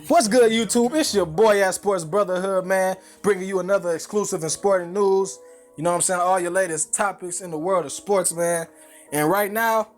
What's good, YouTube? It's your boy at Sports Brotherhood, man, bringing you another exclusive and sporting news. You know what I'm saying? All your latest topics in the world of sports, man. And right now,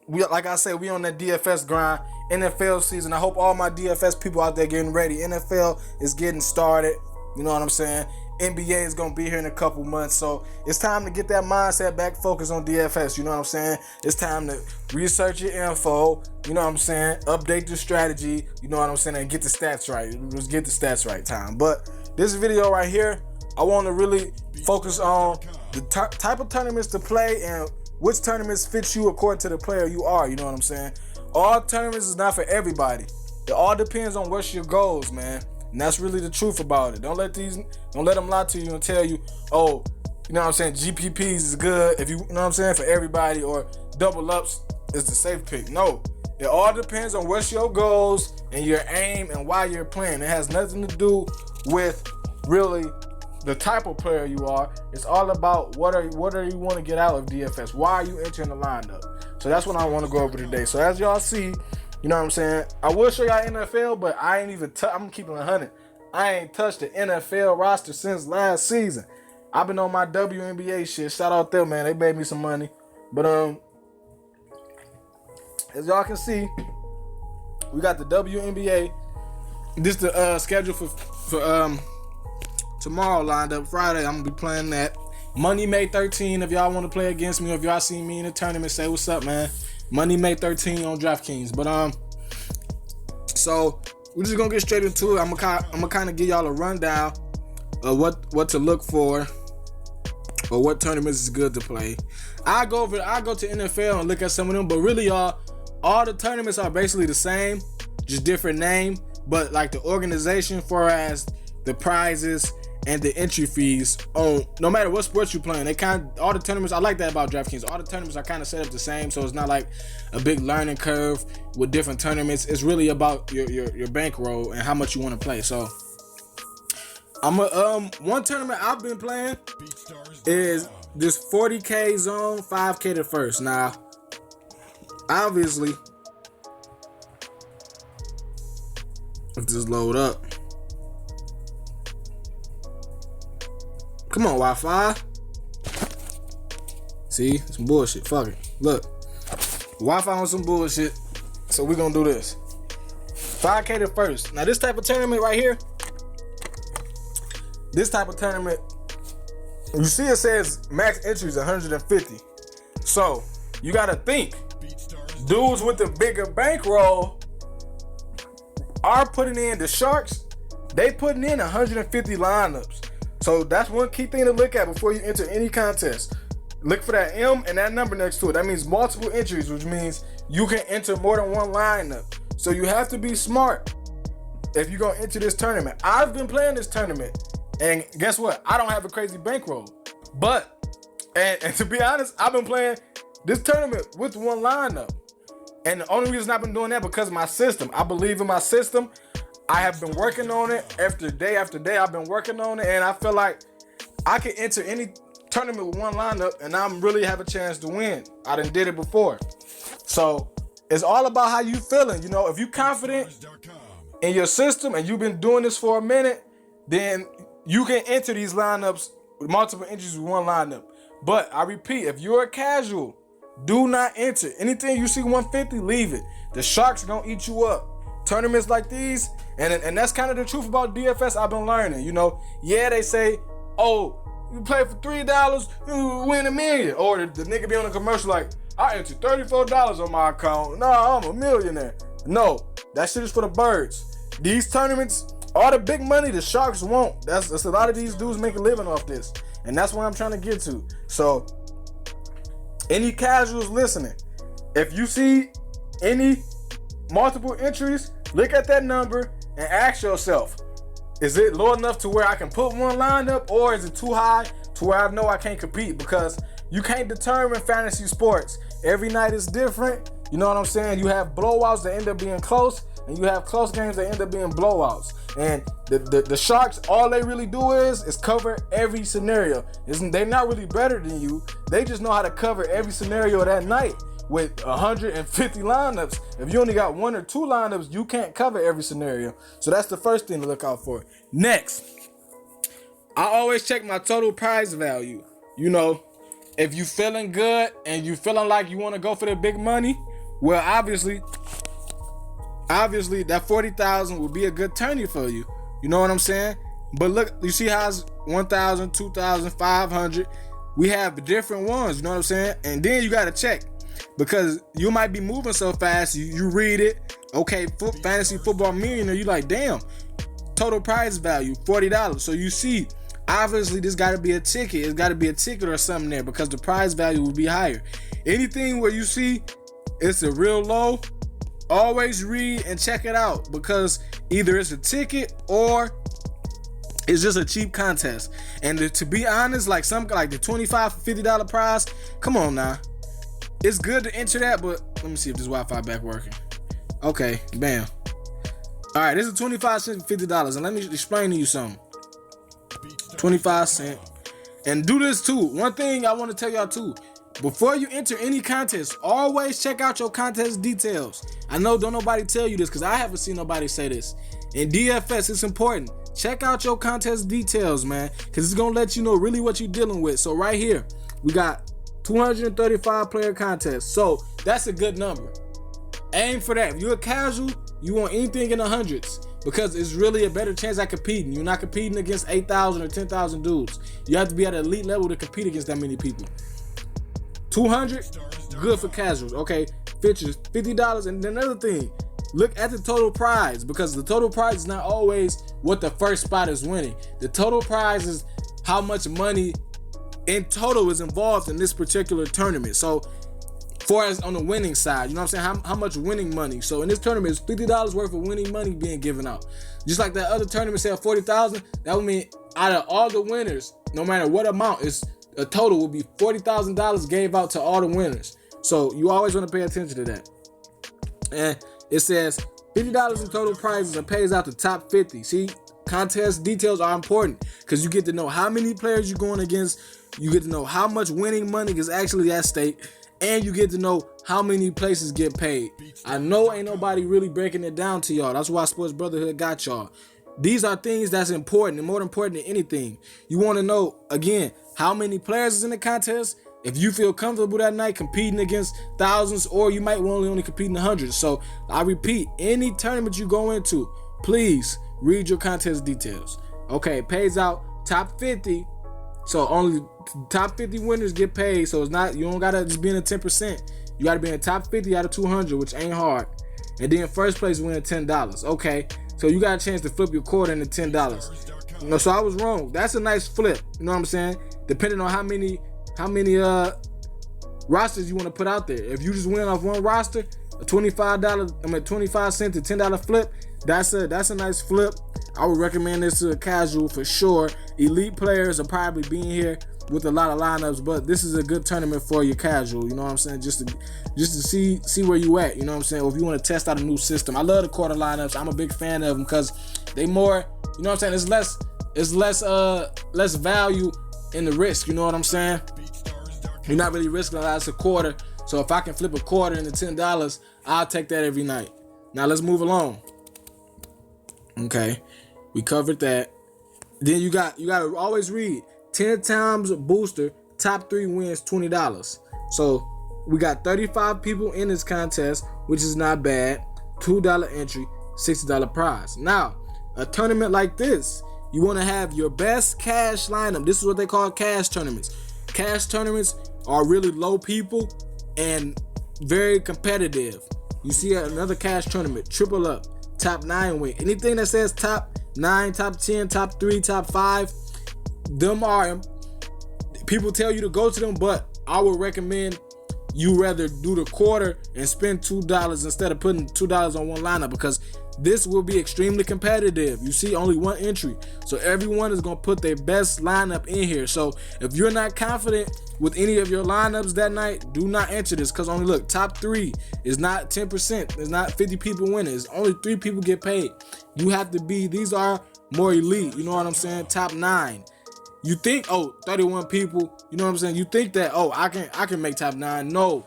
like I said, we on that DFS grind, NFL season. I hope all my DFS people out there getting ready. NFL is getting started. You know what I'm saying? NBA is going to be here in a couple months. So it's time to get that mindset back, focus on DFS. You know what I'm saying? It's time to research your info. You know what I'm saying? Update the strategy. You know what I'm saying? And get the stats right. Let's get the stats right time. But this video right here, I want to really focus on the type of tournaments to play and which tournaments fit you according to the player you are. You know what I'm saying? All tournaments is not for everybody. It all depends on what's your goals, man. And that's really the truth about it. Don't let them lie to you and tell you, oh, you know what I'm saying, GPPs is good if you know what I'm saying, for everybody, or double ups is the safe pick. No, it all depends on what's your goals and your aim and why you're playing. It has nothing to do with really the type of player you are. It's all about what are you want to get out of DFS. Why are you entering the lineup? So that's what I want to go over today. So as y'all see, you know what I'm saying, I will show y'all NFL, but I ain't even I'm keeping 100. I ain't touched the NFL roster since last season. I've been on my WNBA shit. Shout out them, man. They made me some money. But as y'all can see, we got the WNBA. This the schedule for tomorrow lined up. Friday, I'm gonna be playing that. Money May 13. If y'all want to play against me, or if y'all see me in the tournament, say what's up, man. Money May 13 on DraftKings. But so we're just gonna get straight into it. I'm gonna kind of give y'all a rundown of what to look for, or what tournaments is good to play. I go to NFL and look at some of them, but really, y'all, all the tournaments are basically the same, just different name. But like the organization, for as the prizes and the entry fees, on no matter what sports you're playing, all the tournaments, I like that about DraftKings. All the tournaments are kind of set up the same, so it's not like a big learning curve with different tournaments. It's really about your bankroll and how much you want to play. So one tournament I've been playing is this 40K zone, 5K to first. Now, obviously, if this load up. Come on, Wi-Fi. See, some bullshit. Fuck it. Look, Wi-Fi on some bullshit. So we're gonna do this. 5K to first. Now this type of tournament right here. This type of tournament, you see it says max entries 150. So you gotta think, dudes with the bigger bankroll are putting in, the Sharks, they putting in 150 lineups. So that's one key thing to look at before you enter any contest. Look for that M and that number next to it. That means multiple entries, which means you can enter more than one lineup. So you have to be smart if you're gonna enter this tournament. I've been playing this tournament, and guess what? I don't have a crazy bankroll. But, and to be honest, I've been playing this tournament with one lineup. And the only reason I've been doing that because of my system. I believe in my system. I have been working on it after day. I've been working on it, and I feel like I can enter any tournament with one lineup, and I'm really have a chance to win. I done did it before. So it's all about how you feeling. You know, if you confident in your system and you've been doing this for a minute, then you can enter these lineups with multiple entries with one lineup. But I repeat, if you're a casual, do not enter. Anything you see 150, leave it. The Sharks are gonna eat you up. Tournaments like these, and that's kind of the truth about DFS I've been learning. You know, yeah, they say, oh, you play for $3, you win $1 million. Or the nigga be on a commercial like, I entered $34 on my account. No, I'm a millionaire. No, that shit is for the birds. These tournaments, all the big money the Sharks want. That's a lot of these dudes make a living off this. And that's what I'm trying to get to. So, any casuals listening, if you see any multiple entries, look at that number and ask yourself, is it low enough to where I can put one lineup, or is it too high to where I know I can't compete? Because you can't determine fantasy sports. Every night is different. You know what I'm saying? You have blowouts that end up being close, and you have close games that end up being blowouts. And the Sharks, all they really do is cover every scenario. They're not really better than you. They just know how to cover every scenario that night. with 150 lineups, if you only got 1 or 2 lineups, you can't cover every scenario. So that's the first thing to look out for. Next, I always check my total prize value. You know, if you feeling good and you feeling like you want to go for the big money, well, obviously that 40,000 will be a good tourney for you. You know what I'm saying? But look, you see how it's 1,000, 2,000, 500. We have different ones, you know what I'm saying? And then you got to check, because you might be moving so fast, you read it, okay, fantasy football millionaire, you like, damn, total prize value, $40. So you see, obviously this got to be a ticket. It's got to be a ticket or something there, because the prize value will be higher. Anything where you see it's a real low, always read and check it out, because either it's a ticket or it's just a cheap contest. And to be honest, like the $25, $50 prize, come on now. It's good to enter that, but let me see if this Wi-Fi back working. Okay, bam. All right, this is 25 cents, $50, and let me explain to you something. 25 cents. And do this too. One thing I want to tell y'all too. Before you enter any contest, always check out your contest details. I know don't nobody tell you this, because I haven't seen nobody say this. In DFS, it's important. Check out your contest details, man, because it's going to let you know really what you're dealing with. So right here, we got 235 player contest. So that's a good number. Aim for that. If you're a casual, you want anything in the hundreds, because it's really a better chance at competing. You're not competing against 8,000 or 10,000 dudes. You have to be at an elite level to compete against that many people. 200, good for casuals. Okay, features $50. And another thing, look at the total prize, because the total prize is not always what the first spot is winning. The total prize is how much money in total is involved in this particular tournament. So far as on the winning side, you know what I'm saying, how much winning money. So in this tournament, it's $50 worth of winning money being given out. Just like that other tournament said 40,000, that would mean out of all the winners, no matter what amount, it's a total will be $40,000 gave out to all the winners. So you always want to pay attention to that. And it says $50 in total prizes and pays out the top 50. See, contest details are important, because you get to know how many players you're going against. You get to know how much winning money is actually at stake, and you get to know how many places get paid. I know ain't nobody really breaking it down to y'all. That's why Sports Brotherhood got y'all. These are things that's important, and more important than anything. You want to know, again, how many players is in the contest, if you feel comfortable that night competing against thousands, or you might only compete in the hundreds. So I repeat, any tournament you go into, please read your contest details. Okay, it pays out top 50. So only top 50 winners get paid. So it's not, you don't gotta just be in the 10%. You gotta be in the top 50 out of 200, which ain't hard. And then first place win $10. Okay, so you got a chance to flip your quarter into $10. No, so I was wrong. That's a nice flip. You know what I'm saying? Depending on how many rosters you want to put out there. If you just win off one roster, a $25 cent to $10 flip, that's a nice flip. I would recommend this to a casual for sure. Elite players are probably being here with a lot of lineups, but this is a good tournament for your casual. You know what I'm saying? Just to see where you at. You know what I'm saying? Or if you want to test out a new system, I love the quarter lineups. I'm a big fan of them because they more. You know what I'm saying? It's less value in the risk. You know what I'm saying? You're not really risking a lot. It's a quarter. So if I can flip a quarter into $10, I'll take that every night. Now let's move along. Okay, we covered that. Then you gotta always read 10 times booster, top 3 wins $20. So we got 35 people in this contest, which is not bad. $2 entry, $60 prize. Now, a tournament like this, you want to have your best cash lineup. This is what they call cash tournaments. Cash tournaments are really low people and very competitive. You see another cash tournament, triple up, top 9 win. Anything that says top 9, top 10, top 3, top 5, them are, people tell you to go to them, but I would recommend you rather do the quarter and spend $2 instead of putting $2 on one lineup, because this will be extremely competitive. You see only one entry, so everyone is going to put their best lineup in here. So if you're not confident with any of your lineups that night, do not enter this, because only look, top 3 is not 10%. It's not 50 people winning. It's only 3 people get paid. You have to be, these are more elite. You know what I'm saying? Top 9. You think, 31 people, you know what I'm saying? You think that, I can make top 9. No,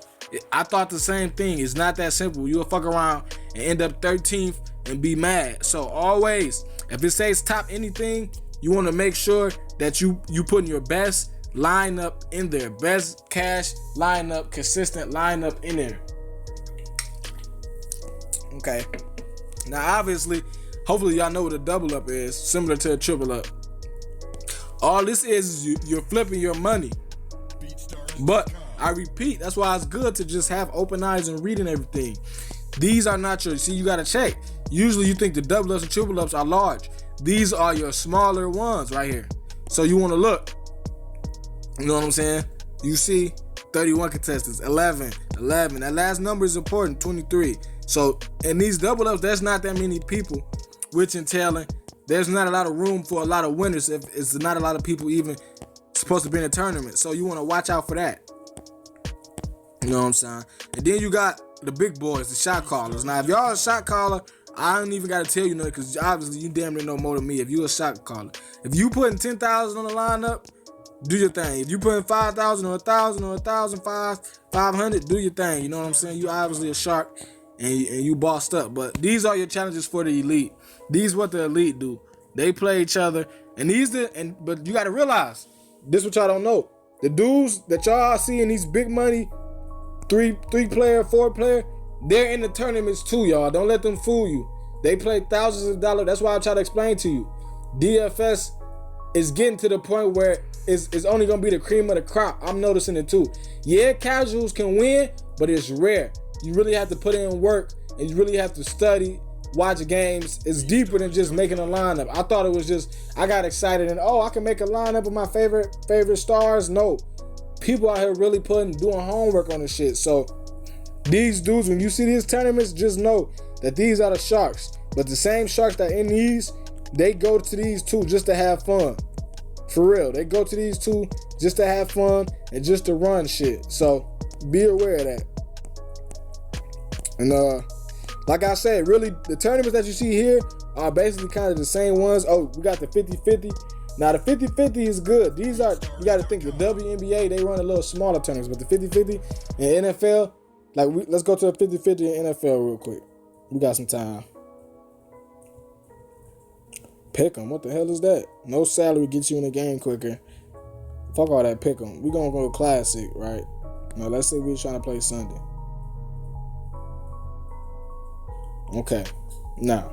I thought the same thing. It's not that simple. You'll fuck around and end up 13th and be mad. So always, if it says top anything, you want to make sure that you putting your best lineup in there. Best cash lineup, consistent lineup in there. Okay. Now obviously, hopefully y'all know what a double up is, similar to a triple up. All this is you're flipping your money. But I repeat, that's why it's good to just have open eyes and reading everything. These are not your, see, you gotta check. Usually you think the double ups and triple ups are large. These are your smaller ones right here. So you wanna look. You know what I'm saying? You see 31 contestants, 11. That last number is important, 23. So in these double ups, there's not that many people, which entailing there's not a lot of room for a lot of winners if it's not a lot of people even supposed to be in a tournament. So you want to watch out for that. You know what I'm saying? And then you got the big boys, the shot callers. Now, if y'all a shot caller, I don't even got to tell you nothing because obviously you damn near know more than me if you a shot caller. If you putting 10,000 on the lineup, do your thing. If you putting 5,000 or 1,000 or 500, do your thing. You know what I'm saying? You obviously a shark and you bossed up. But these are your challenges for the elite. These what the elite do. They play each other. But you got to realize, this what y'all don't know. The dudes that y'all see in these big money, 3-player, 4-player, they're in the tournaments too, y'all. Don't let them fool you. They play thousands of dollars. That's why I try to explain to you. DFS is getting to the point where it's only gonna be the cream of the crop. I'm noticing it too. Yeah, casuals can win, but it's rare. You really have to put in work and you really have to study, watch games. It's deeper than just making a lineup. I thought it was just, I got excited and I can make a lineup of my favorite stars. No, people out here really doing homework on this shit. So these dudes, when you see these tournaments, just know that these are the sharks. But the same sharks that in these, they go to these too just to have fun. For real, they go to these two just to have fun and just to run shit. So be aware of that. And like I said, really, the tournaments that you see here are basically kind of the same ones. Oh, we got the 50-50. Now, the 50-50 is good. These are, you got to think, the WNBA, they run a little smaller tournaments. But the 50-50 in NFL, let's go to a 50-50 in NFL real quick. We got some time. Pick 'em. What the hell is that? No salary gets you in the game quicker. Fuck all that pick 'em. We gonna go to classic, right? Now, let's say we're trying to play Sunday. Okay, now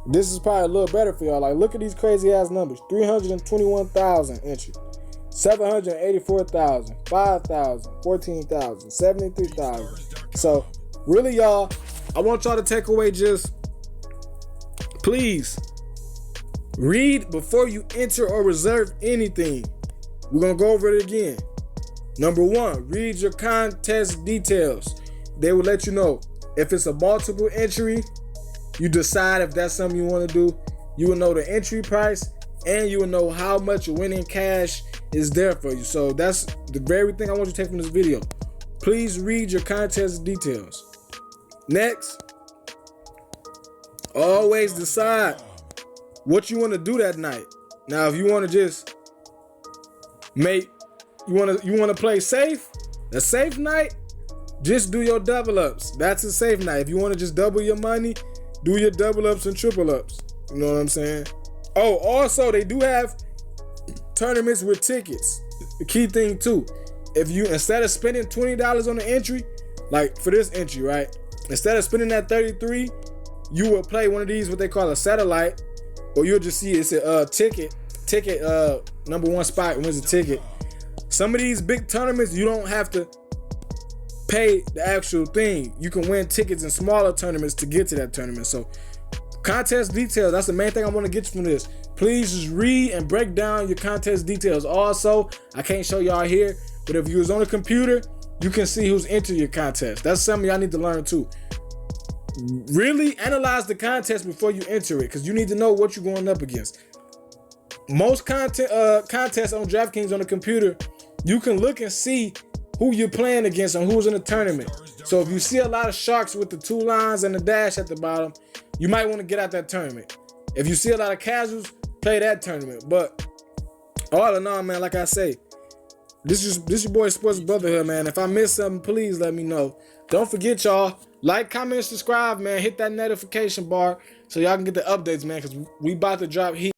this is probably a little better for y'all. Like, look at these crazy ass numbers: 321,000 entries, 784,000, 5,000, 14,000, 73,000. So, really, y'all, I want y'all to take away just, please read before you enter or reserve anything. We're gonna go over it again. Number one, read your contest details. They will let you know. If it's a multiple entry, you decide if that's something you want to do. You will know the entry price and you will know how much winning cash is there for you. So that's the very thing I want you to take from this video. Please read your contest details. Next, always decide what you want to do that night. Now, if you want to just you want to play safe, a safe night, just do your double ups. That's a safe night. If you want to just double your money, do your double ups and triple ups. You know what I'm saying? Oh, also they do have tournaments with tickets. The key thing too, if you, instead of spending $20 on the entry, like for this entry, right? Instead of spending that 33, you will play one of these, what they call a satellite, or you'll just see it's a ticket, number one spot wins a ticket. Some of these big tournaments, you don't have to pay the actual thing. You can win tickets in smaller tournaments to get to that tournament. So contest details, that's the main thing I want to get you from this. Please just read and break down your contest details. Also, I can't show y'all here, but if you was on a computer, you can see who's entered your contest. That's something y'all need to learn too. Really analyze the contest before you enter it, because you need to know what you're going up against. Most contests on DraftKings on the computer, you can look and see who you're playing against and who's in the tournament. So if you see a lot of sharks with the 2 lines and the dash at the bottom, you might want to get out that tournament. If you see a lot of casuals, play that tournament. But all in all, man, like I say, This is your boy Sports Brotherhood, man. If I missed something, please let me know. Don't forget, y'all, like, comment, subscribe, man. Hit that notification bar so y'all can get the updates, man, because we about to drop heat.